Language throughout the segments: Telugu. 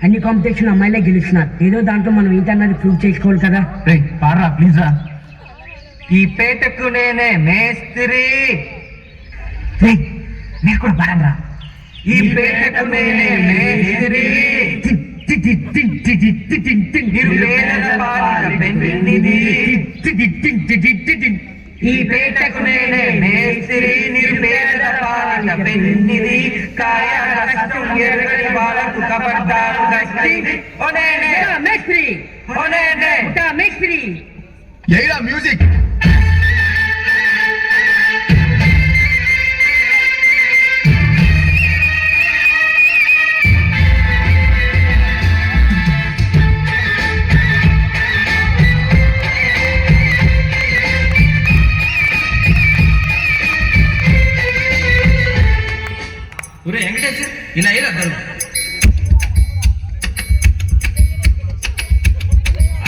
అన్ని కాంపిటీషన్ అమ్మాయిలే గెలుస్తున్నారు. ఏదో దాంట్లో మనం ఏంటన్నది ప్రూవ్ చేసుకోవాలి కదా. పాడరా ప్లీజ్ రా. ఈ పేటకు నేనే మేస్త్రి. మీరు కూడా పాడండిరా. ఈ పేటకు నేనే మేస్త్రి, ఈ పేటకు నేనే మేస్త్రి, నిరుపేద పాలిట పెన్నిది, కాయ కష్టం ఎరగని వాళ్ళకు కబడ్డారు గట్టి. ఓనేనే మేస్త్రి, ఓనేనే మేస్త్రి. ఏరా మ్యూజిక్. వెంకటేష్ ఇలా అయ్యారు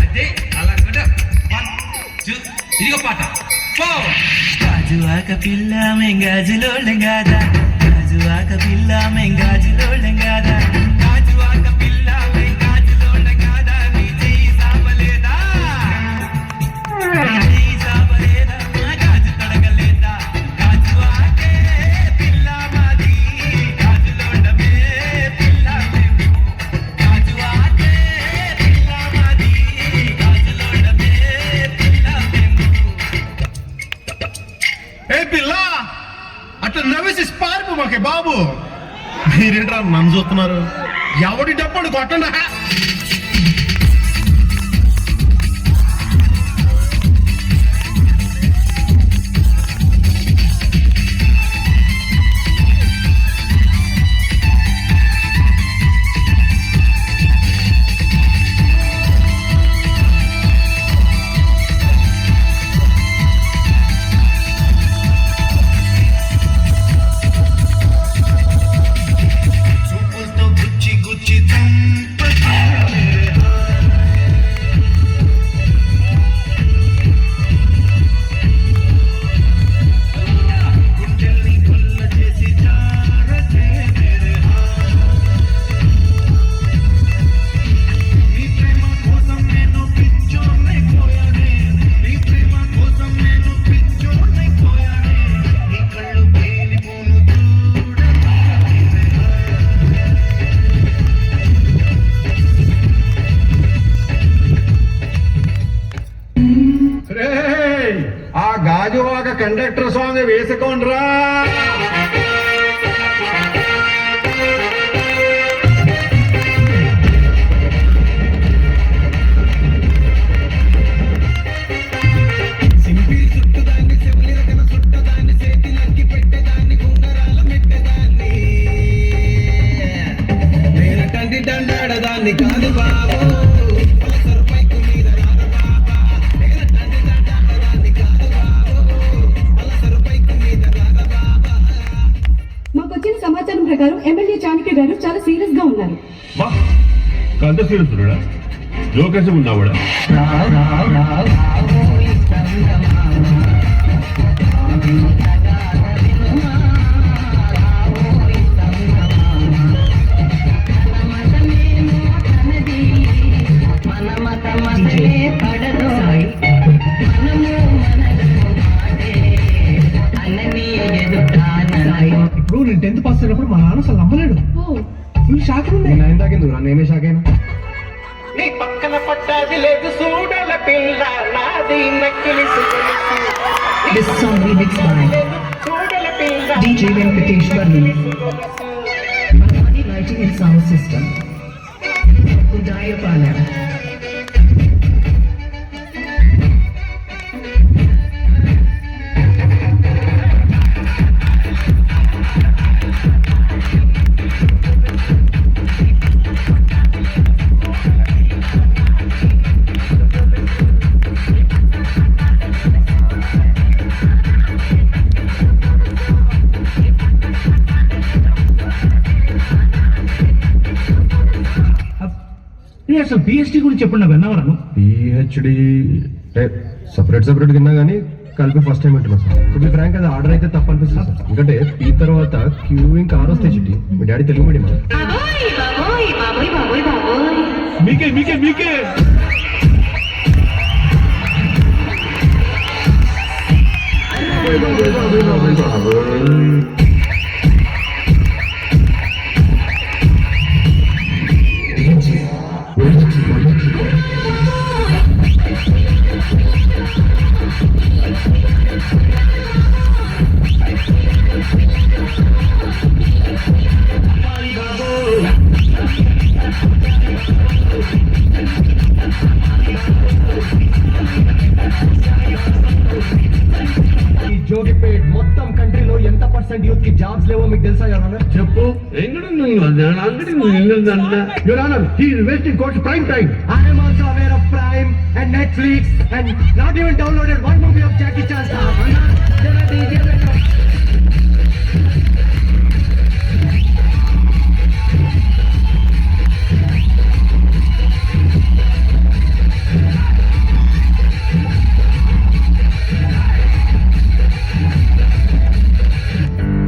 అదే అలా ఇదిగో పాట. గాజువాక పిల్ల మెంగాజులో లెంగాదా, గాజువాక పిల్ల మెంగాజులో లెంగాదా, గాజువాక పిల్ల మెంగాజులో లెంగాదా, నీ చెయ్యి సాపలేదా, చెయ్యి సాపలేదా, గాజు తొడగలేదా, గాజువాకే పిల్ల మాది, గాజులోండమే పిల్ల మేము, గాజువాకే పిల్ల మాది, గాజులోండమే పిల్ల మేము. ఏ పిల్ల అట్లా నవ్వేసి పారిపో మాకే బాబు. మీరేంట్రా నన్ను చూస్తున్నారు? ఎవడి డప్పుడు కొట్టండా. ఆ గాజువాక కండక్టర్ సాంగ్ వేసుకోండ్రా. సింపిల్ చుట్టుదాన్ని చెవులి రకన చుట్టదాన్ని చేతిలకి పెట్టేదాన్ని గుండరాల మెట్టేదాన్ని నేనటంటి దండాడదాన్ని కాదు బాబు. మాకొచ్చిన సమాచారం ప్రకారం ఎమ్మెల్యే చాణక్య గారు చాలా సీరియస్ గా ఉన్నారు. కంత సీరియస్ జోకేసి ఉన్నావాడా? ఇప్పుడు నేను 10th పాస్ అయినప్పుడు మా నాన్న అసలు నమ్మలేడు. ఫుల్ షాక్ ఉంది. నేను తాగింది నేనే షాక్ అయినా. నీ పక్కన పట్టాది లేదు చూడల పిల్ల నాది నక్కిలి This song remixed by DJ Venkatesh Varni. Manadi Lighting and Sound System. Udayapala. అసలు పిహెచ్డి గురించి చెప్పండి. విన్నవరాను పిహెచ్డి సపరేట్ విన్నా కానీ కలిపి ఫస్ట్ టైం వింటున్నా సార్. టు బి ఫ్రాంక్ అది ఆర్డర్ అయితే తప్పు అనిపిస్తుంది సార్. ఎందుకంటే పీ తర్వాత క్యూ ఇంకా ఆర్ వస్తాయి. మీ డాడీ తెలుగు మీడియం. మీకే మీకే మీకే ఈ జోగిపేట్ మొత్తం కంట్రీలో ఎంత పర్సెంట్ యూత్ కి జాబ్స్ లేవో మీకు తెలుసా యువర్ చెప్పు your honour he is wasting course prime time I am also aware of prime and Netflix and not even downloaded one movie of Jackie Chan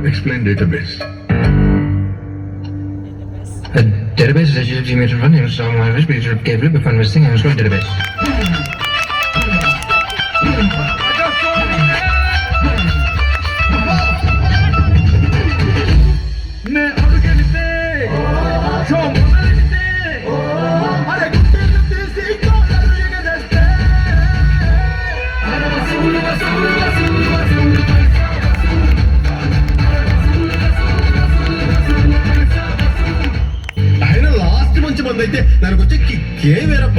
Explain database. A database is a usually made to run in some language, but it's capable of conversing and called database. ఆయన లాస్ట్ మంచి మంది అయితే దానికి వచ్చే కిక్కే వేరప్ప